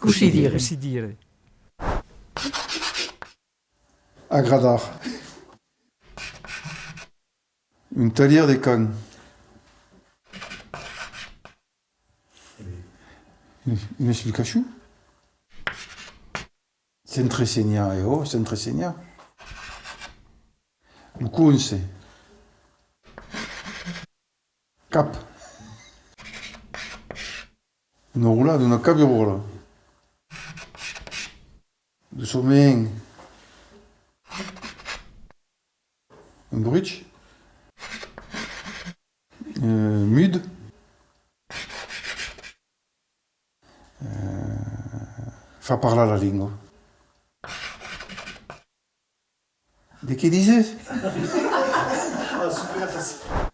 Così dire. Così dire. Agradar. Une talière des cannes. Une explication? Centresegna, centresegna. Le conce. Cap. Una roulade, una cabirola. De sommeil. Un bridge. Mud. Fa parlar la lingua. De che dices? Ah, super.